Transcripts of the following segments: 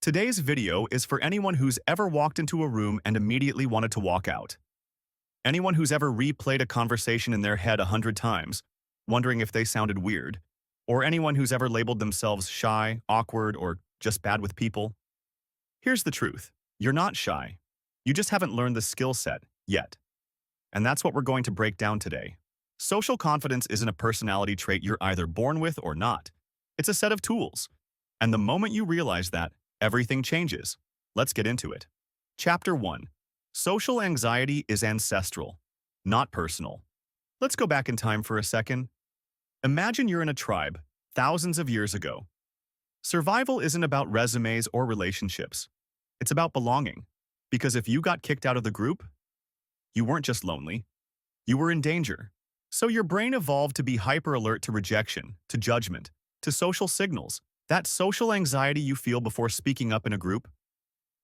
Today's video is for anyone who's ever walked into a room and immediately wanted to walk out. Anyone who's ever replayed a conversation in their head 100 times, wondering if they sounded weird. Or anyone who's ever labeled themselves shy, awkward, or just bad with people. Here's the truth. You're not shy. You just haven't learned the skill set yet. And that's what we're going to break down today. Social confidence isn't a personality trait you're either born with or not. It's a set of tools. And the moment you realize that, everything changes. Let's get into it. Chapter 1. Social anxiety is ancestral, not personal. Let's go back in time for a second. Imagine you're in a tribe, thousands of years ago. Survival isn't about resumes or relationships. It's about belonging. Because if you got kicked out of the group, you weren't just lonely. You were in danger. So your brain evolved to be hyper-alert to rejection, to judgment, to social signals. That social anxiety you feel before speaking up in a group,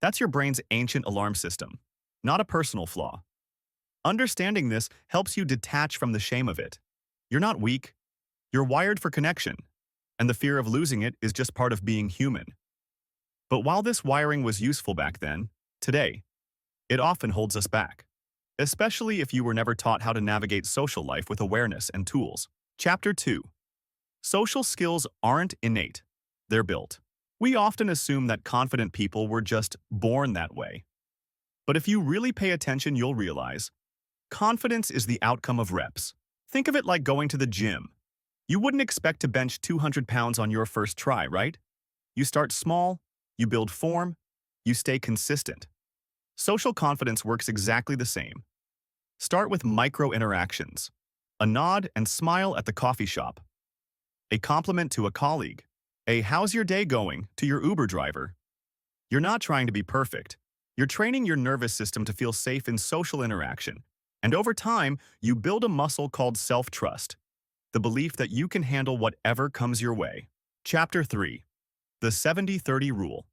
that's your brain's ancient alarm system, not a personal flaw. Understanding this helps you detach from the shame of it. You're not weak. You're wired for connection, and the fear of losing it is just part of being human. But while this wiring was useful back then, today, it often holds us back, especially if you were never taught how to navigate social life with awareness and tools. Chapter 2. Social skills aren't innate. They're built. We often assume that confident people were just born that way. But if you really pay attention, you'll realize confidence is the outcome of reps. Think of it like going to the gym. You wouldn't expect to bench 200 pounds on your first try, right? You start small, you build form, you stay consistent. Social confidence works exactly the same. Start with micro interactions. A nod and smile at the coffee shop. A compliment to a colleague. A "how's your day going" to your Uber driver. You're not trying to be perfect. You're training your nervous system to feel safe in social interaction. And over time, you build a muscle called self-trust, the belief that you can handle whatever comes your way. Chapter 3. The 70-30 Rule.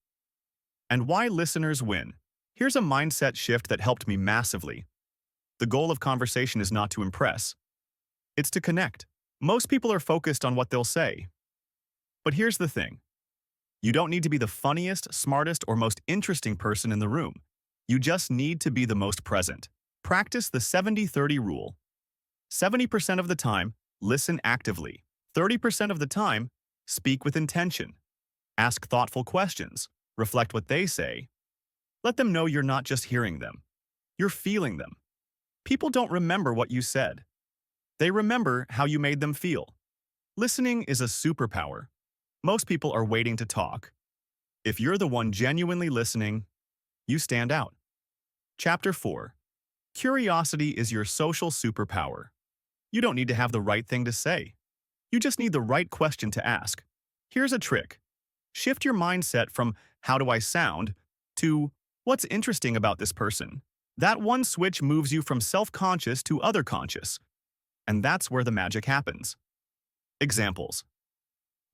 And why listeners win. Here's a mindset shift that helped me massively. The goal of conversation is not to impress. It's to connect. Most people are focused on what they'll say. But here's the thing. You don't need to be the funniest, smartest, or most interesting person in the room. You just need to be the most present. Practice the 70-30 rule. 70% of the time, listen actively. 30% of the time, speak with intention. Ask thoughtful questions. Reflect what they say. Let them know you're not just hearing them. You're feeling them. People don't remember what you said. They remember how you made them feel. Listening is a superpower. Most people are waiting to talk. If you're the one genuinely listening, you stand out. Chapter 4. Curiosity is your social superpower. You don't need to have the right thing to say. You just need the right question to ask. Here's a trick. Shift your mindset from "how do I sound" to "what's interesting about this person?" That one switch moves you from self-conscious to other-conscious. And that's where the magic happens. Examples.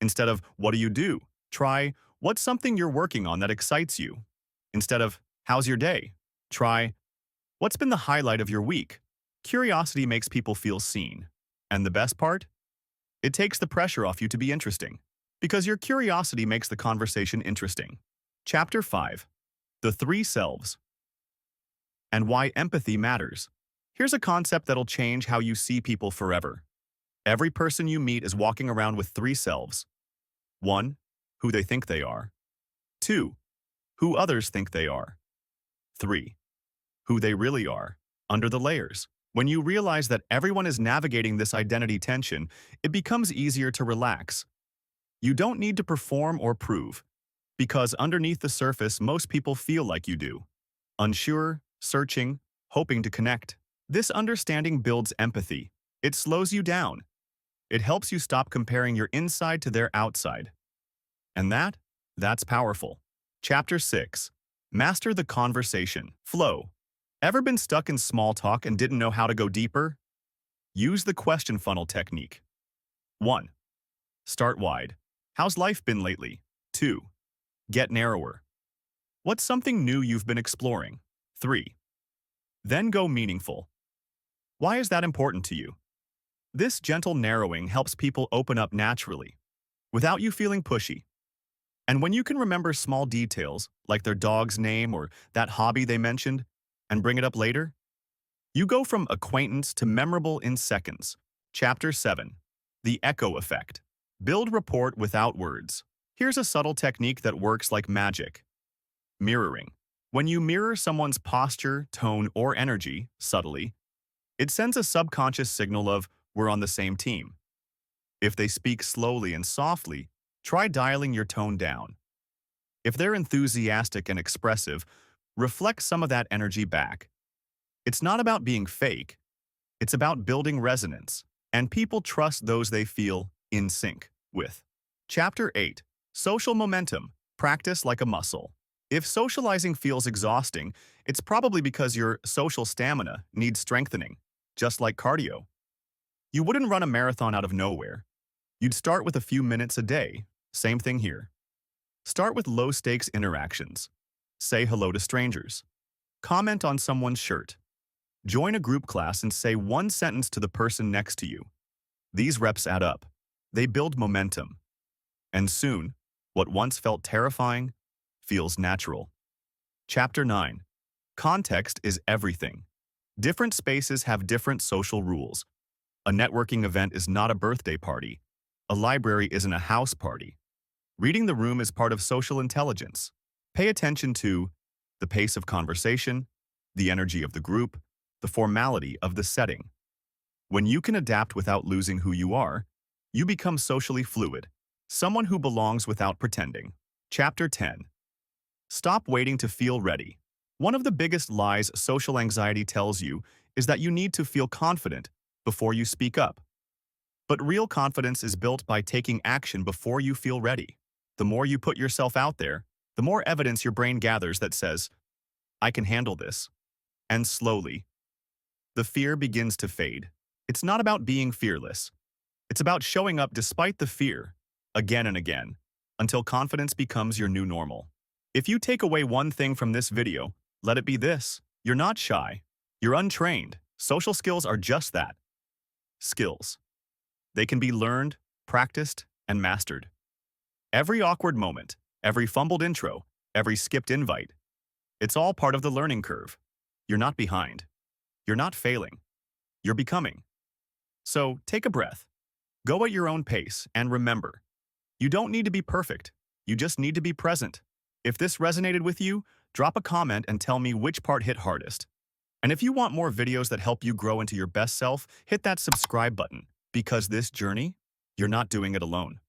Instead of "what do you do?" try "what's something you're working on that excites you?" Instead of "how's your day?" try "what's been the highlight of your week?" Curiosity makes people feel seen. And the best part? It takes the pressure off you to be interesting. Because your curiosity makes the conversation interesting. Chapter 5. The Three Selves. And why empathy matters. Here's a concept that'll change how you see people forever. Every person you meet is walking around with three selves. 1. Who they think they are. 2. Who others think they are. 3. Who they really are, under the layers. When you realize that everyone is navigating this identity tension, it becomes easier to relax. You don't need to perform or prove, because underneath the surface, most people feel like you do. Unsure, searching, hoping to connect. This understanding builds empathy. It slows you down. It helps you stop comparing your inside to their outside. And that's powerful. Chapter 6. Master the conversation. Flow. Ever been stuck in small talk and didn't know how to go deeper? Use the question funnel technique. 1. Start wide. How's life been lately? 2. Get narrower. What's something new you've been exploring? 3. Then go meaningful. Why is that important to you? This gentle narrowing helps people open up naturally, without you feeling pushy. And when you can remember small details, like their dog's name or that hobby they mentioned, and bring it up later, you go from acquaintance to memorable in seconds. Chapter 7. The Echo Effect. Build rapport without words. Here's a subtle technique that works like magic. Mirroring. When you mirror someone's posture, tone, or energy, subtly, it sends a subconscious signal of, we're on the same team. If they speak slowly and softly, try dialing your tone down. If they're enthusiastic and expressive, reflect some of that energy back. It's not about being fake, it's about building resonance, and people trust those they feel in sync with. Chapter 8. Social Momentum. Practice like a muscle. If socializing feels exhausting, it's probably because your social stamina needs strengthening, just like cardio. You wouldn't run a marathon out of nowhere. You'd start with a few minutes a day. Same thing here. Start with low-stakes interactions. Say hello to strangers. Comment on someone's shirt. Join a group class and say one sentence to the person next to you. These reps add up. They build momentum. And soon, what once felt terrifying feels natural. Chapter 9. Context is everything. Different spaces have different social rules. A networking event is not a birthday party. A library isn't a house party. Reading the room is part of social intelligence. Pay attention to the pace of conversation, the energy of the group, the formality of the setting. When you can adapt without losing who you are, you become socially fluid, someone who belongs without pretending. Chapter 10. Stop waiting to feel ready. One of the biggest lies social anxiety tells you is that you need to feel confident before you speak up. But real confidence is built by taking action before you feel ready. The more you put yourself out there, the more evidence your brain gathers that says, I can handle this. And slowly, the fear begins to fade. It's not about being fearless. It's about showing up despite the fear, again and again, until confidence becomes your new normal. If you take away one thing from this video, let it be this. You're not shy. You're untrained. Social skills are just that. Skills. They can be learned, practiced, and mastered. Every awkward moment, every fumbled intro, every skipped invite, it's all part of the learning curve. You're not behind. You're not failing. You're becoming. So take a breath. Go at your own pace and remember, you don't need to be perfect. You just need to be present. If this resonated with you, drop a comment and tell me which part hit hardest. And if you want more videos that help you grow into your best self, hit that subscribe button, because this journey, you're not doing it alone.